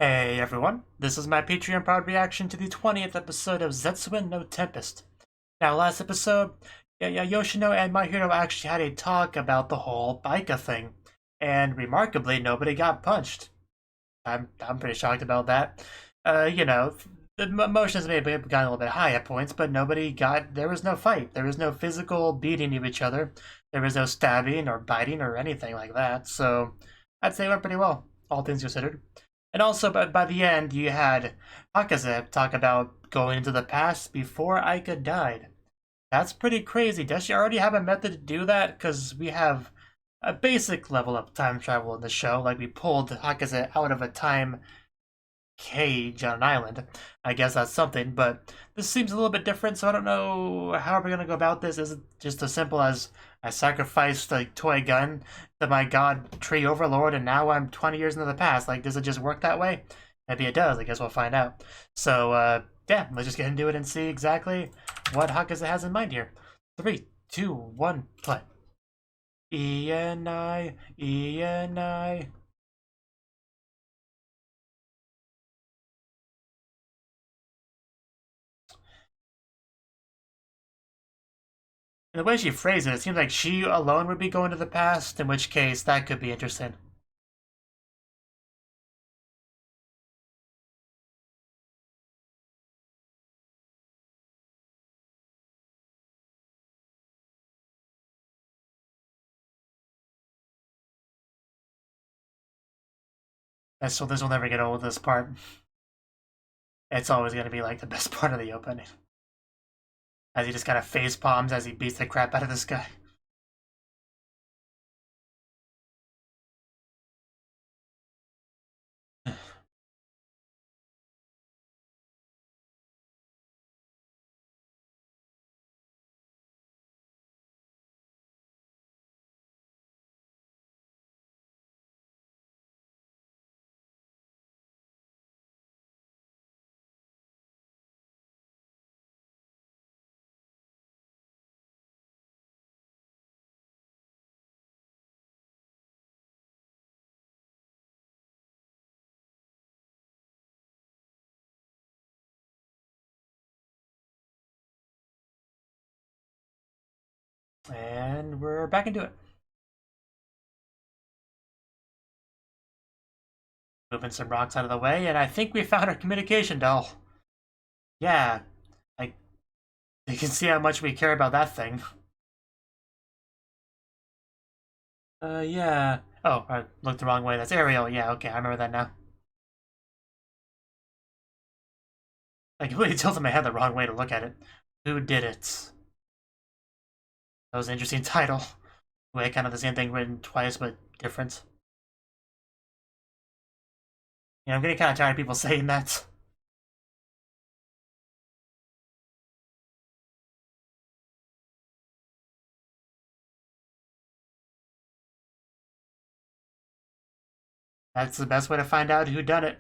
Hey everyone, this is my Patreon proud reaction to the 20th episode of Zetsuen no Tempest. Now last episode, Yoshino and my hero actually had a talk about the whole Baika thing, and remarkably nobody got punched. I'm pretty shocked about that. The emotions may have gotten a little bit high at points, but there was no fight. There was no physical beating of each other. There was no stabbing or biting or anything like that, so I'd say it went pretty well, all things considered. And also, by the end, you had Hakaze talk about going into the past before Aika died. That's pretty crazy. Does she already have a method to do that? Because we have a basic level of time travel in the show. Like, we pulled Hakaze out of a time cage on an island. I guess that's something, but this seems a little bit different, so I don't know how we're going to go about this. Is it just as simple as I sacrificed a toy gun to my god tree overlord and now I'm 20 years into the past? Like, does it just work that way? Maybe it does. I guess we'll find out. So, yeah, let's just get into it and see exactly what Hakaze has in mind here. 3, 2, 1, play. E-N-I, E-N-I. The way she phrased it, it seems like she alone would be going to the past, in which case that could be interesting. So this will never get old, this part. It's always going to be like the best part of the opening. As he just kind of face palms as he beats the crap out of this guy. And we're back into it. Moving some rocks out of the way, and I think we found our communication doll. Yeah, like, you can see how much we care about that thing. Yeah. Oh, I looked the wrong way. That's Ariel. Yeah, okay, I remember that now. I completely tilted my head the wrong way to look at it. Who did it? That was an interesting title. Way kind of the same thing written twice, but different. Yeah, I'm getting kind of tired of people saying that. That's the best way to find out who done it.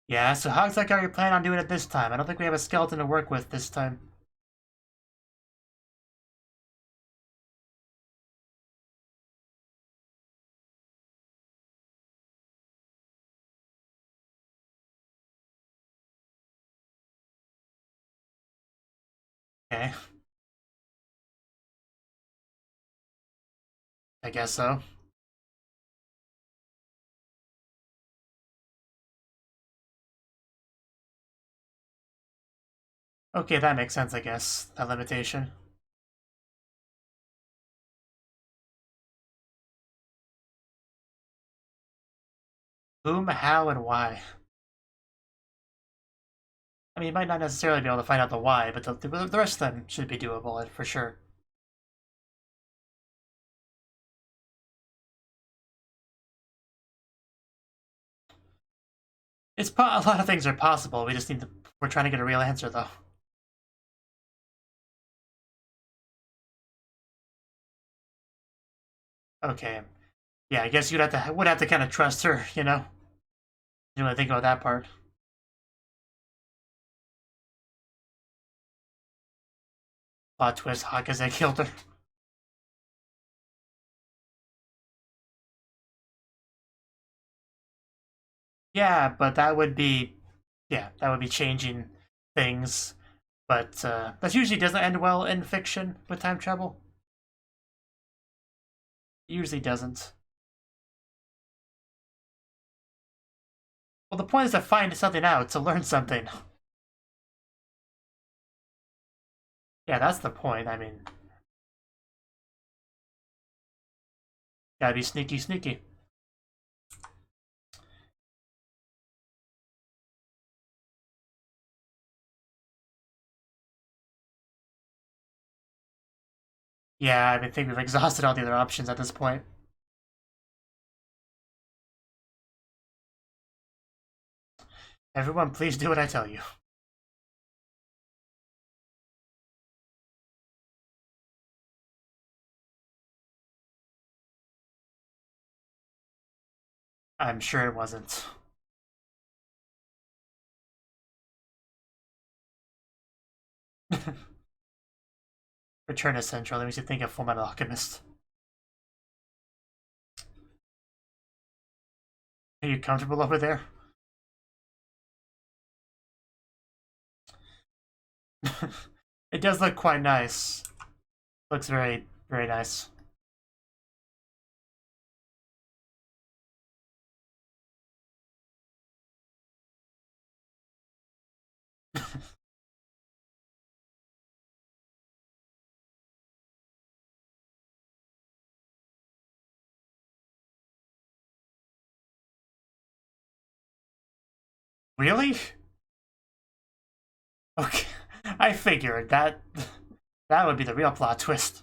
Yeah, so how exactly are you planning on doing it this time? I don't think we have a skeleton to work with this time. Okay. I guess so. Okay, that makes sense, I guess. That limitation. Whom, how, and why. I mean, you might not necessarily be able to find out the why, but the rest of them should be doable, for sure. A lot of things are possible. We just need to. We're trying to get a real answer, though. Okay. Yeah, I guess would have to kind of trust her, you know. You want to think about that part. Plot twist: Hakaze killed her. Yeah, but that would be changing things. But that usually doesn't end well in fiction with time travel. It usually doesn't. Well, the point is to find something out, to learn something. Yeah, that's the point. I mean, gotta be sneaky, sneaky. Yeah, I think we've exhausted all the other options at this point. Everyone, please do what I tell you. I'm sure it wasn't. Return to Central. Let me see. Think of Fullmetal Alchemist. Are you comfortable over there? It does look quite nice. Looks very, very nice. Really? Okay, I figured that would be the real plot twist.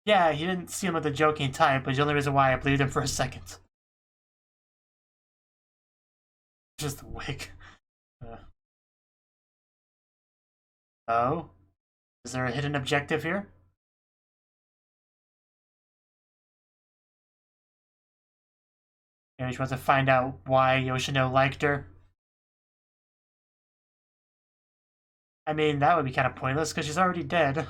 Yeah, he didn't seem like the joking type, but the only reason why I believed him for a second. Just the wig. Uh, oh? Is there a hidden objective here? Maybe she wants to find out why Yoshino liked her. I mean, that would be kind of pointless because she's already dead.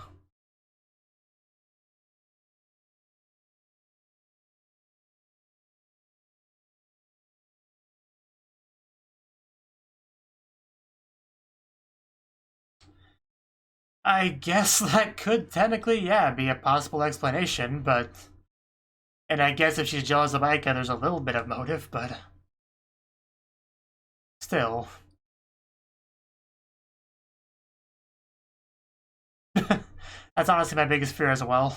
I guess that could technically, yeah, be a possible explanation, but... And I guess if she's jealous of Aika, there's a little bit of motive, but... Still. That's honestly my biggest fear as well.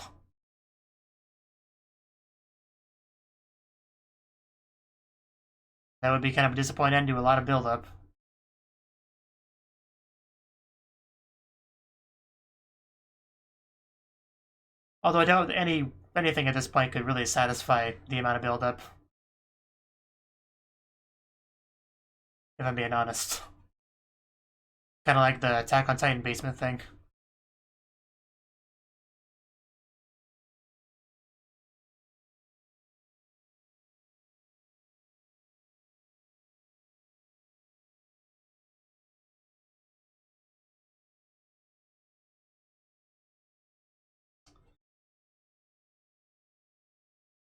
That would be kind of a disappointing end to a lot of build-up. Although I doubt anything at this point could really satisfy the amount of build-up. If I'm being honest. Kind of like the Attack on Titan basement thing.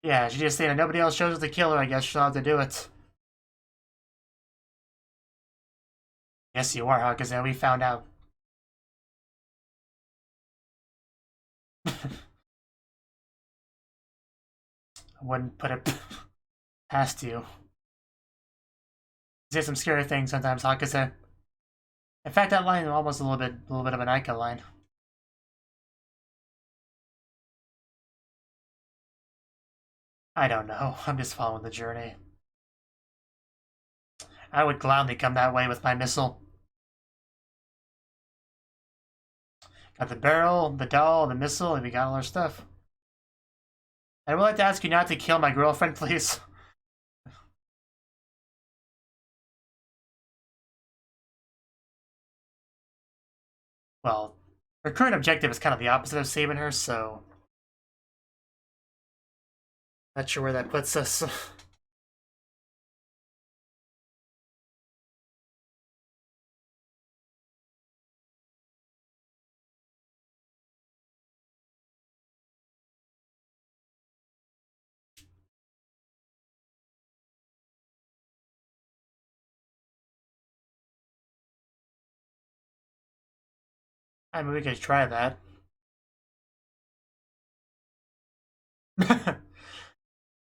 Yeah, she just saying that nobody else shows the killer, I guess she'll have to do it. Yes, you are, Hakuzen. We found out. I wouldn't put it past you. You say some scary things sometimes, Hakuzen. In fact, that line is almost a little bit of an Aika line. I don't know. I'm just following the journey. I would gladly come that way with my missile. Got the barrel, the doll, the missile, and we got all our stuff. I would like to ask you not to kill my girlfriend, please. Well, her current objective is kind of the opposite of saving her, so... Not sure where that puts us. I mean, we could try that.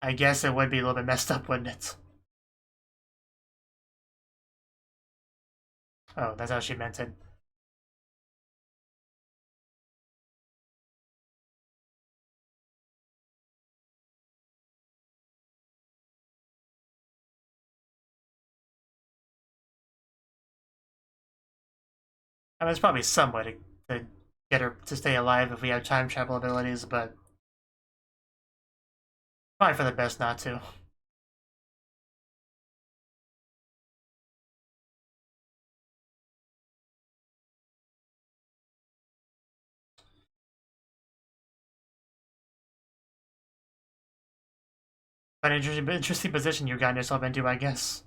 I guess it would be a little bit messed up, wouldn't it? Oh, that's how she meant it. I mean, there's probably some way to get her to stay alive if we have time travel abilities, but probably for the best not to. But an interesting position you've gotten yourself into, I guess.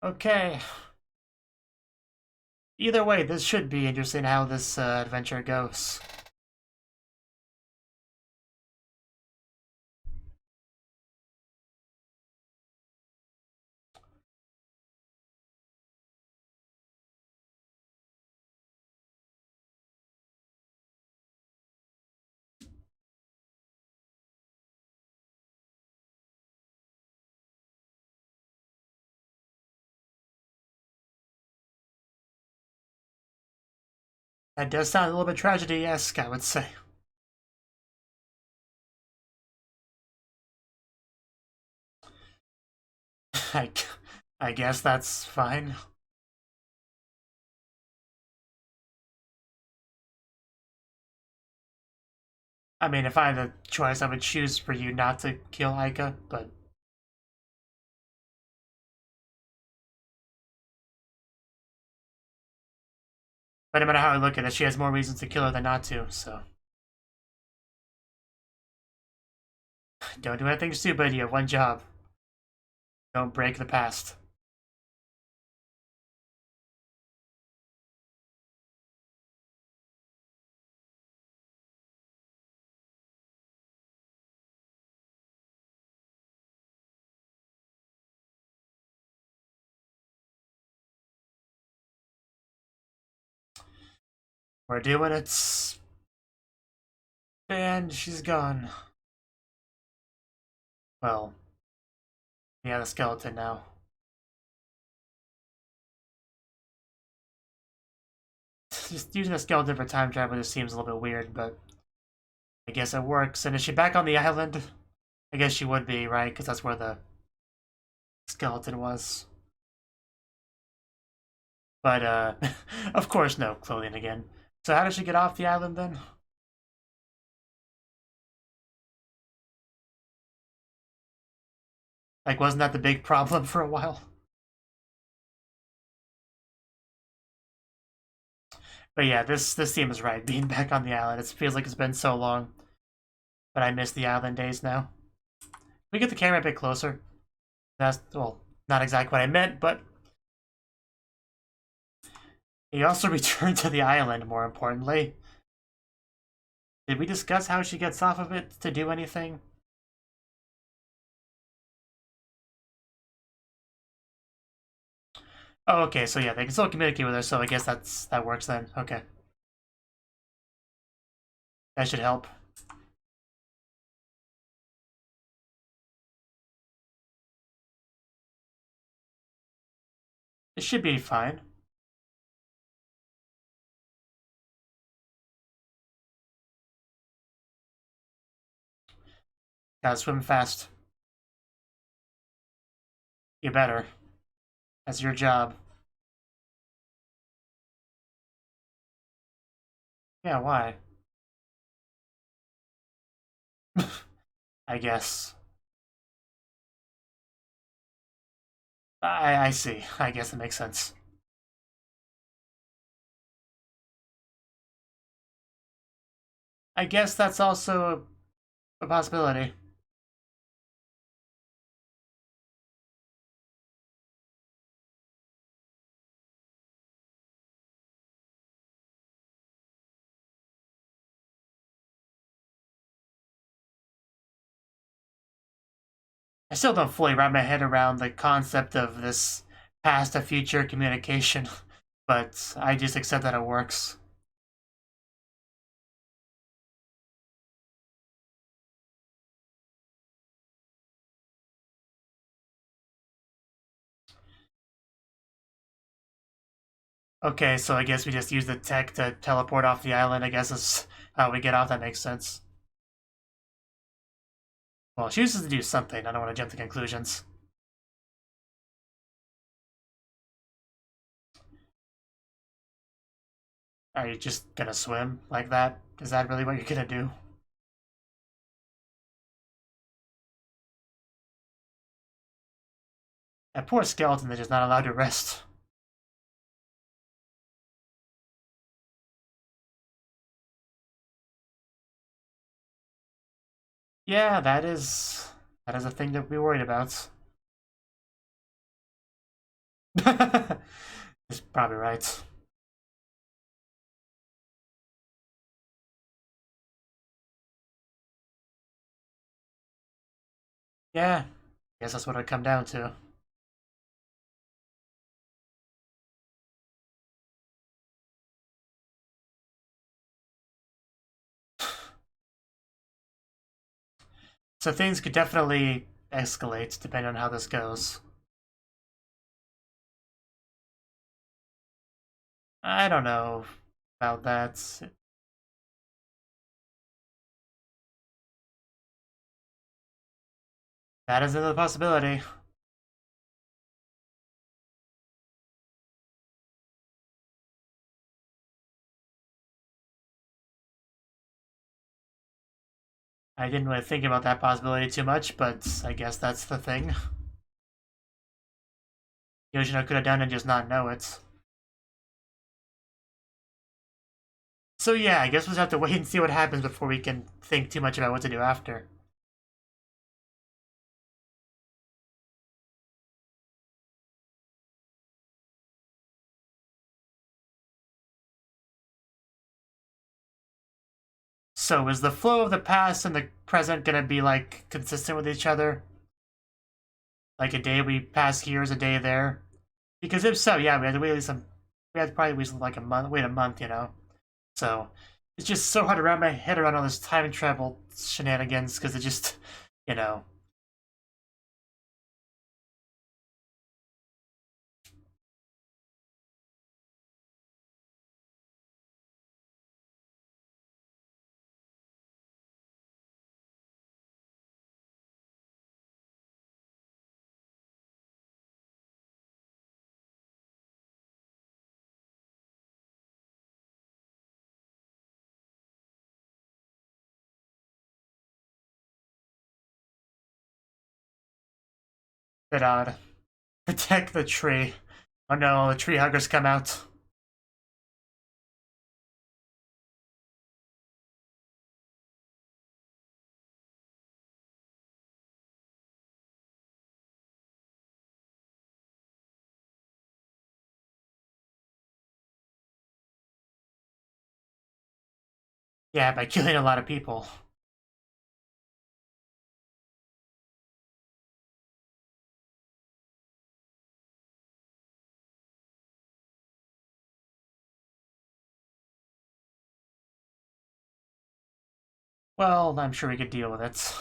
Okay. Either way, this should be interesting how this adventure goes. That does sound a little bit tragedy-esque, I would say. I, I guess that's fine. I mean, if I had the choice, I would choose for you not to kill Aika, but... But no matter how I look at it, she has more reasons to kill her than not to, so... Don't do anything stupid, you have one job. Don't break the past. We're doing it. And she's gone. Well, yeah, the skeleton now. Just using a skeleton for time travel just seems a little bit weird, but I guess it works. And is she back on the island? I guess she would be, right? Because that's where the skeleton was. But, of course, no clothing again. So how did she get off the island then? Like, wasn't that the big problem for a while? But yeah, this seems right. Being back on the island, it feels like it's been so long. But I miss the island days now. We get the camera a bit closer. That's, well, not exactly what I meant, but he also returned to the island, more importantly. Did we discuss how she gets off of it to do anything? Oh, okay, so yeah, they can still communicate with her, so I guess that works then. Okay. That should help. It should be fine. Gotta swim fast. You better. That's your job. Yeah, why? I guess. I see. I guess it makes sense. I guess that's also a possibility. I still don't fully wrap my head around the concept of this past to future communication, but I just accept that it works. Okay, so I guess we just use the tech to teleport off the island, I guess is how we get off, that makes sense. Well, she uses to do something, I don't want to jump to conclusions. Are you just gonna swim like that? Is that really what you're gonna do? That poor skeleton is just not allowed to rest. Yeah, that is a thing to be worried about. He's probably right. Yeah, I guess that's what it'd come down to. So things could definitely escalate depending on how this goes. I don't know about that. That is another possibility. I didn't really think about that possibility too much, but I guess that's the thing. Yoshino could have done and just not know it. So yeah, I guess we'll just have to wait and see what happens before we can think too much about what to do after. So is the flow of the past and the present gonna be like consistent with each other? Like a day we pass here is a day there? Because if so, yeah, we had to wait at least we had to probably wait like a month, wait a month, you know. So it's just so hard to wrap my head around all this time travel shenanigans because it just, you know. Bit odd. Protect the tree. Oh no, the tree huggers come out. Yeah, by killing a lot of people. Well, I'm sure we could deal with it.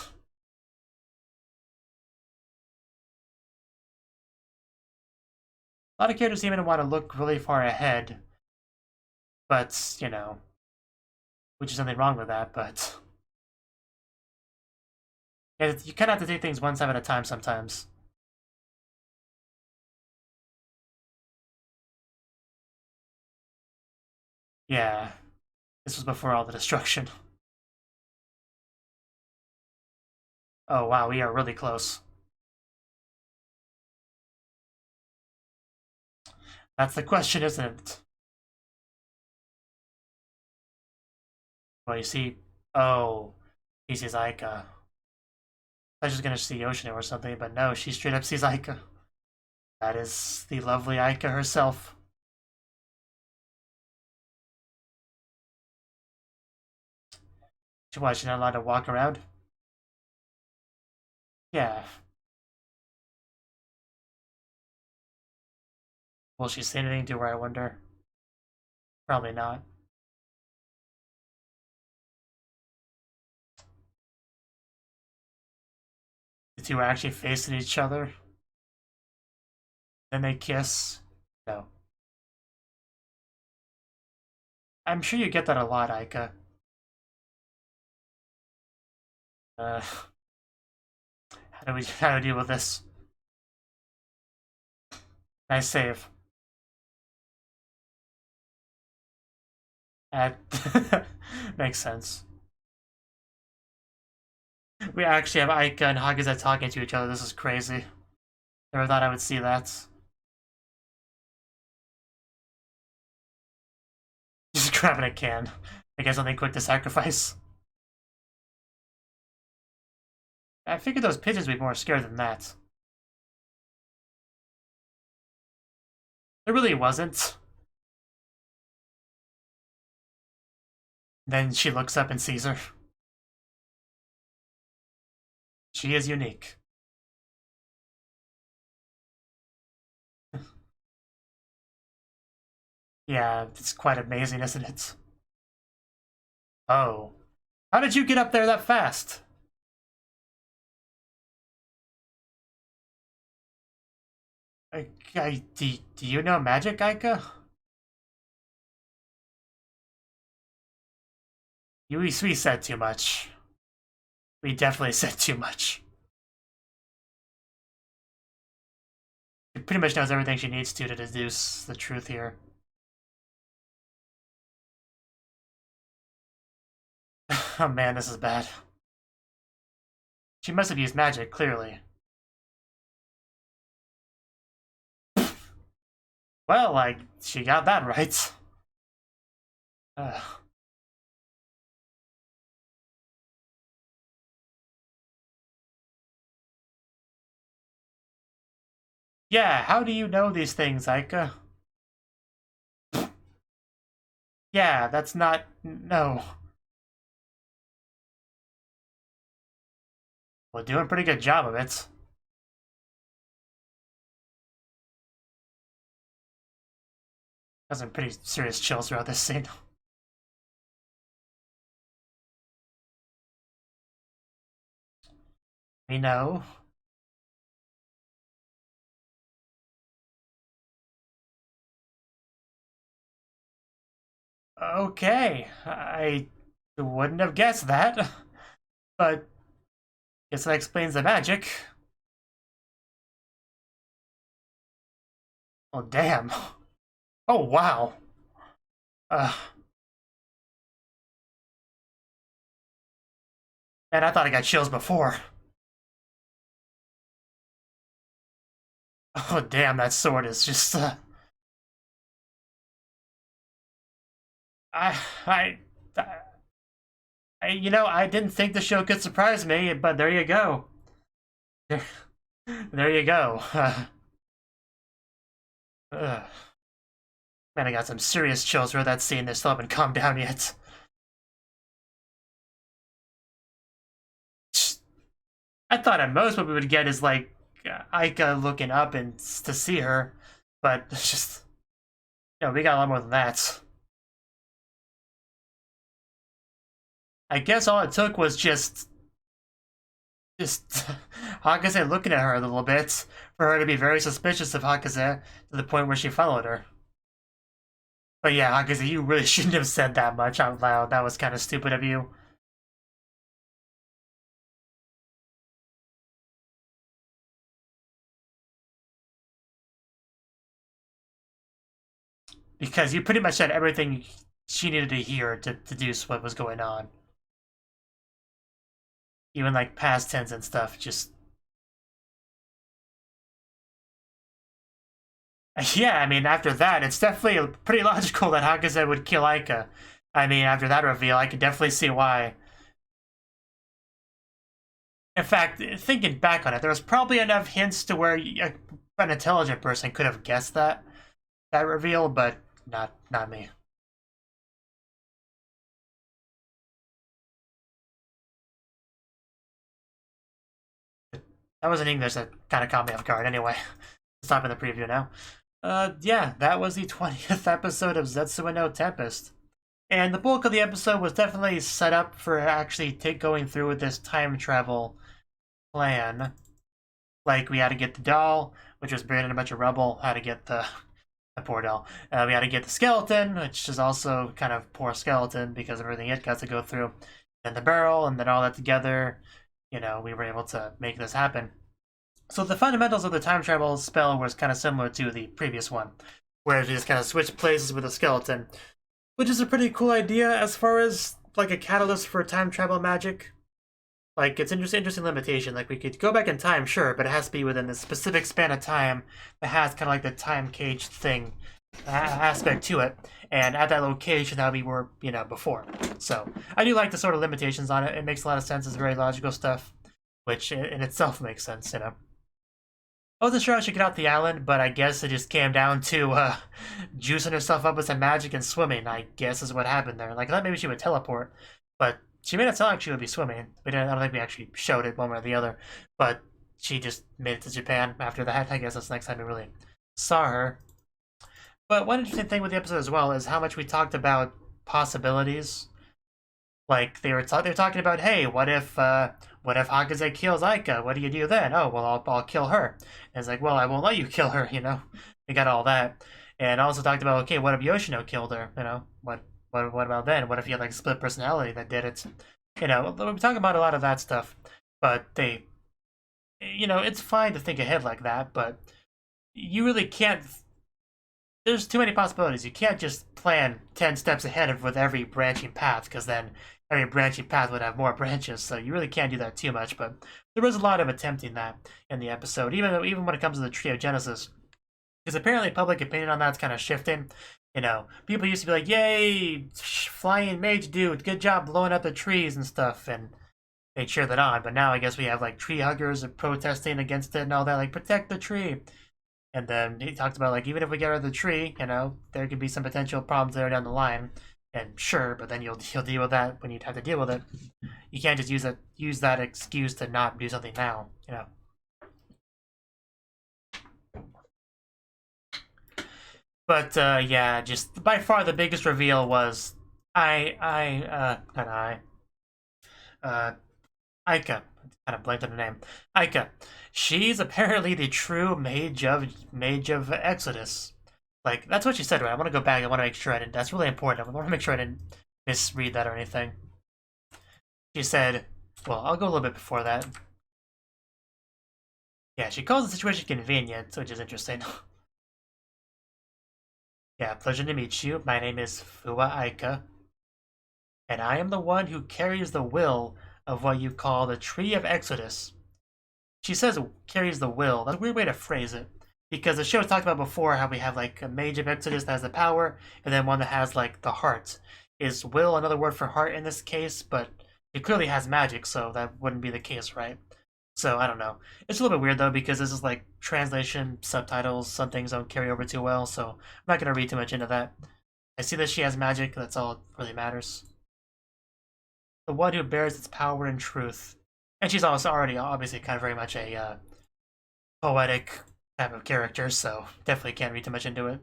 A lot of characters seem to want to look really far ahead, but, you know, which is nothing wrong with that, but yeah, you kind of have to take things one step at a time sometimes. Yeah, this was before all the destruction. Oh wow, we are really close. That's the question, isn't it? Well, you see, oh, he sees Aika. I was just gonna see Yoshino or something, but no, she straight up sees Aika. That is the lovely Aika herself. Why, she's not allowed to walk around? Yeah. Will she say anything to her, I wonder? Probably not. The two are actually facing each other. Then they kiss. No. I'm sure you get that a lot, Aika. How do we deal with this? Nice save. That makes sense. We actually have Aika and Hagase talking to each other. This is crazy. Never thought I would see that. Just grabbing a can. I guess something quick to sacrifice. I figured those pigeons would be more scared than that. There really wasn't. Then she looks up and sees her. She is unique. Yeah, it's quite amazing, isn't it? Oh. How did you get up there that fast? Do you know magic, Aika? We said too much. We definitely said too much. She pretty much knows everything she needs to deduce the truth here. Oh man, this is bad. She must have used magic, clearly. Well, she got that right. Yeah, how do you know these things, Aika? Yeah, that's not... no. Well, doing a pretty good job of it. Got some pretty serious chills throughout this scene. We know. Okay, I wouldn't have guessed that, but guess that explains the magic. Oh, damn. Oh, wow. Man, I thought I got chills before. Oh, damn, that sword is just, I, I, I didn't think the show could surprise me, but there you go. There you go. Man, I got some serious chills for that scene. They still haven't calmed down yet. I thought at most what we would get is like Aika looking up and to see her, but it's just we got a lot more than that. I guess all it took was just Hagase looking at her a little bit for her to be very suspicious of Hagase to the point where she followed her. But yeah, Hagase, you really shouldn't have said that much out loud. That was kind of stupid of you. Because you pretty much said everything she needed to hear to deduce what was going on. Even like past tense and stuff, just... Yeah, I mean, after that, it's definitely pretty logical that Hagase would kill Aika. I mean, after that reveal, I can definitely see why. In fact, thinking back on it, there was probably enough hints to where an intelligent person could have guessed that reveal, but not me. That was in English that kind of caught me off guard anyway. Stopping the preview now. Yeah, that was the 20th episode of Zetsuen no Tempest. And the bulk of the episode was definitely set up for actually going through with this time travel plan. Like, we had to get the doll, which was buried in a bunch of rubble, had to get the poor doll. We had to get the skeleton, which is also kind of poor skeleton because of everything it got to go through. And the barrel, and then all that together, we were able to make this happen. So the fundamentals of the time travel spell was kind of similar to the previous one, where you just kind of switch places with the skeleton, which is a pretty cool idea as far as like a catalyst for time travel magic. Like, it's interesting limitation. Like, we could go back in time, sure, but it has to be within this specific span of time that has kind of like the time cage thing aspect to it, and at that location that we were, before. So I do like the sort of limitations on it. It makes a lot of sense. It's very logical stuff, which in itself makes sense. I wasn't sure how she got out the island, but I guess it just came down to juicing herself up with some magic and swimming, I guess is what happened there. Like, I thought maybe she would teleport, but she made it sound like she would be swimming. I don't think we actually showed it one way or the other, but she just made it to Japan after that. I guess that's the next time we really saw her. But one interesting thing with the episode as well is how much we talked about possibilities. Like, they were talking about, hey, what if Hakaze kills Aika? What do you do then? Oh, well, I'll kill her. And it's like, well, I won't let you kill her. We got all that, and also talked about, okay, what if Yoshino killed her? What about then? What if you had like a split personality that did it? We're talking about a lot of that stuff, but it's fine to think ahead like that, but you really can't. There's too many possibilities. You can't just plan 10 steps ahead with every branching path, because then every branching path would have more branches, so you really can't do that too much, but there was a lot of attempting that in the episode, even when it comes to the Trio Genesis, because apparently public opinion on that's kind of shifting. People used to be like, yay, flying mage dude, good job blowing up the trees and stuff, and they cheer that on, but now I guess we have like tree huggers protesting against it and all that, like, protect the tree. And then he talked about, like, even if we get rid of the tree, there could be some potential problems there down the line. And sure, but then you'll deal with that when you have to deal with it. You can't just use that excuse to not do something now, But yeah, just by far the biggest reveal was Aika. Kind of blanked on the name. Aika. She's apparently the true mage of Exodus. Like, that's what she said, right? I want to go back. I want to make sure I didn't. That's really important. I want to make sure I didn't misread that or anything. She said, well, I'll go a little bit before that. Yeah, she calls the situation convenient, which is interesting. Yeah, pleasure to meet you. My name is Fuwa Aika, and I am the one who carries the will of what you call the Tree of Exodus. She says carries the will. That's a weird way to phrase it, because the show talked about before how we have like a mage of Exodus that has the power, and then one that has like the heart. Is will another word for heart in this case? But it clearly has magic, so that wouldn't be the case, right? So I don't know. It's a little bit weird though, because this is like translation, subtitles, some things don't carry over too well, so I'm not gonna read too much into that. I see that she has magic, that's all that really matters. The one who bears its power and truth. And she's also already obviously kind of very much a poetic type of character, so definitely can't read too much into it.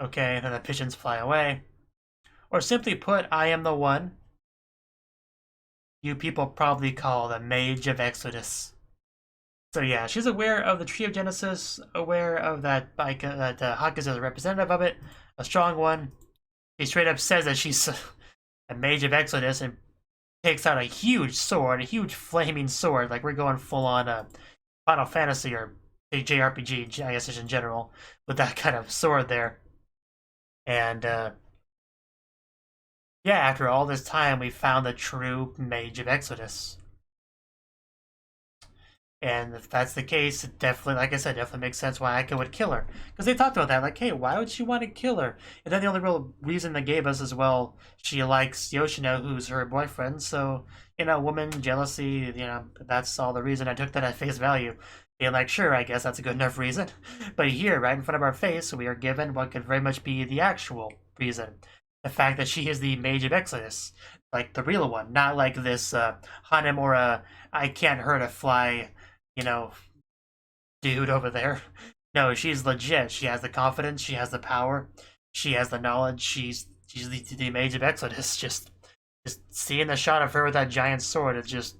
Okay, then the pigeons fly away. Or simply put, I am the one you people probably call the Mage of Exodus. So yeah, she's aware of the Tree of Genesis, aware of that Hakaze is a representative of it, a strong one. She straight up says that she's a Mage of Exodus and takes out a huge sword, a huge flaming sword. Like, we're going full on Final Fantasy or JRPG, I guess, just in general, with that kind of sword there. And yeah, after all this time, we found the true Mage of Exodus. And if that's the case, it definitely, like I said, definitely makes sense why Aika would kill her. Because they talked about that, like, hey, why would she want to kill her? And then the only real reason they gave us is, well, she likes Yoshino, who's her boyfriend, so, woman, jealousy, that's all the reason. I took that at face value. Being like, sure, I guess that's a good enough reason. But here, right in front of our face, we are given what could very much be the actual reason. The fact that she is the Mage of Exodus. Like, the real one. Not like this Hanem or I can't hurt a fly, dude over there. No, she's legit. She has the confidence. She has the power. She has the knowledge. She's the Mage of Exodus. Just seeing the shot of her with that giant sword, it just,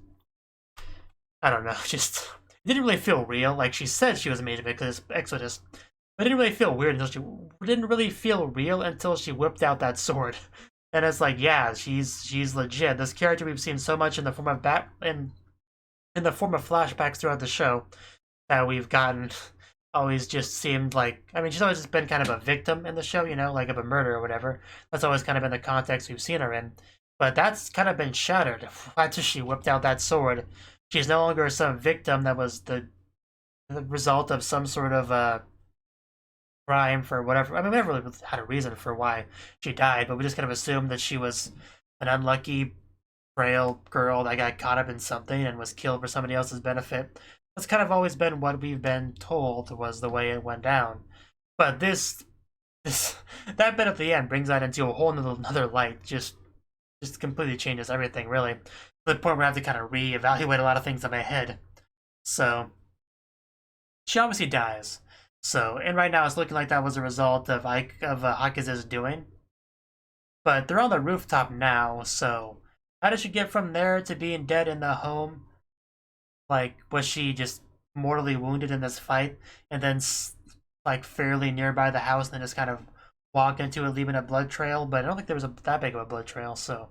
I don't know, just it didn't really feel real. Like, she said she was a Mage of Exodus, but it didn't really feel weird until she didn't really feel real until she whipped out that sword. And it's like, yeah, she's legit. This character we've seen so much in the form of in the form of flashbacks throughout the show that we've gotten always just seemed like, I mean, she's always just been kind of a victim in the show, you know, like of a murder or whatever. That's always kind of been the context we've seen her in. But that's kind of been shattered after she whipped out that sword. She's no longer some victim that was the result of some sort of crime for whatever. I mean, we never really had a reason for why she died, but we just kind of assumed that she was an unlucky, frail girl that got caught up in something and was killed for somebody else's benefit. That's kind of always been what we've been told was the way it went down. But that bit at the end brings that into a whole another light. Just completely changes everything, really. To the point where I have to kind of reevaluate a lot of things in my head. So she obviously dies. So, and right now it's looking like that was a result of Hakuze's doing. But they're on the rooftop now, so how did she get from there to being dead in the home? Like, was she just mortally wounded in this fight, and then, like, fairly nearby the house, and then just kind of walk into it, leaving a blood trail? But I don't think there was that big of a blood trail, so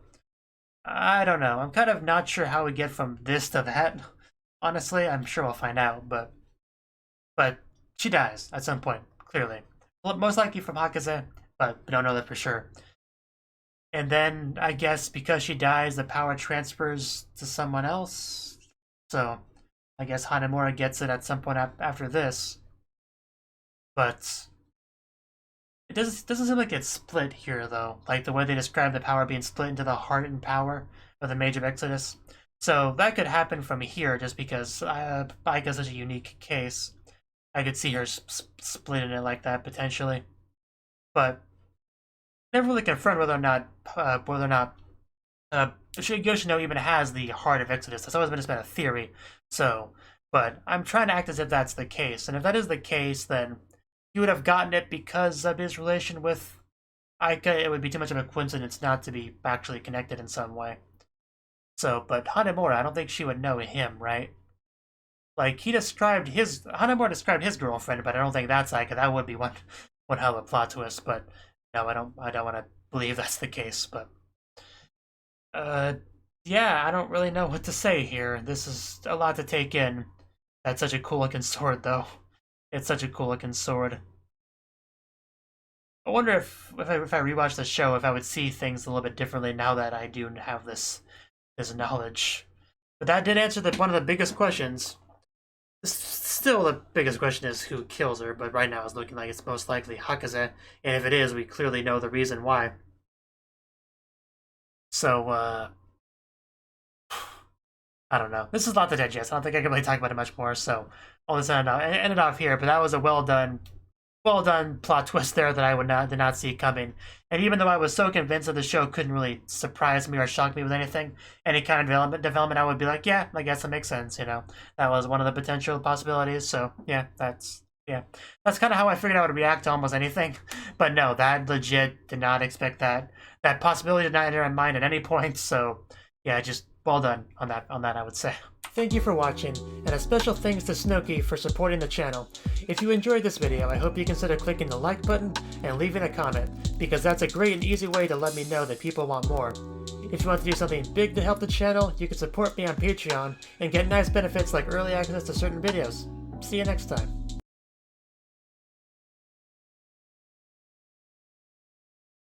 I don't know. I'm kind of not sure how we get from this to that. Honestly, I'm sure we'll find out, but she dies at some point, clearly. Well, most likely from Hakuze, but we don't know that for sure. And then, I guess, because she dies, the power transfers to someone else. So, I guess Hanamura gets it at some point after this. But it doesn't seem like it's split here, though. Like, the way they describe the power being split into the heart and power of the Mage of Exodus. So, that could happen from here, just because Baika's such a unique case. I could see her splitting it like that, potentially. But never really confirmed whether or not Yoshino even has the heart of Exodus. That's always been just been a theory. So, but I'm trying to act as if that's the case. And if that is the case, then he would have gotten it because of his relation with Aika. It would be too much of a coincidence not to be actually connected in some way. So, but Hanamura, I don't think she would know him, right? Like, Hanamura described his girlfriend, but I don't think that's Aika. That would be one hell of a plot twist, but no, I don't want to believe that's the case, but yeah, I don't really know what to say here. This is a lot to take in. That's such a cool looking sword, though. It's such a cool looking sword. I wonder if I rewatch the show, if I would see things a little bit differently now that I do have this knowledge. But that did answer one of the biggest questions. Still, the biggest question is who kills her, but right now it's looking like it's most likely Hakuze, and if it is, we clearly know the reason why. So, I don't know. This is a lot to digest. I don't think I can really talk about it much more, so I'll just end it off here, but that was a well done plot twist there that I did not see coming. And even though I was so convinced that the show couldn't really surprise me or shock me with anything, any kind of development, I would be like, yeah, I guess that makes sense, you know. That was one of the potential possibilities, so yeah, that's kind of how I figured I would react to almost anything. But no, that legit did not expect that. That possibility did not enter my mind at any point, so yeah, just well done on that, I would say. Thank you for watching, and a special thanks to Cnouki for supporting the channel. If you enjoyed this video, I hope you consider clicking the like button and leaving a comment, because that's a great and easy way to let me know that people want more. If you want to do something big to help the channel, you can support me on Patreon and get nice benefits like early access to certain videos. See you next time.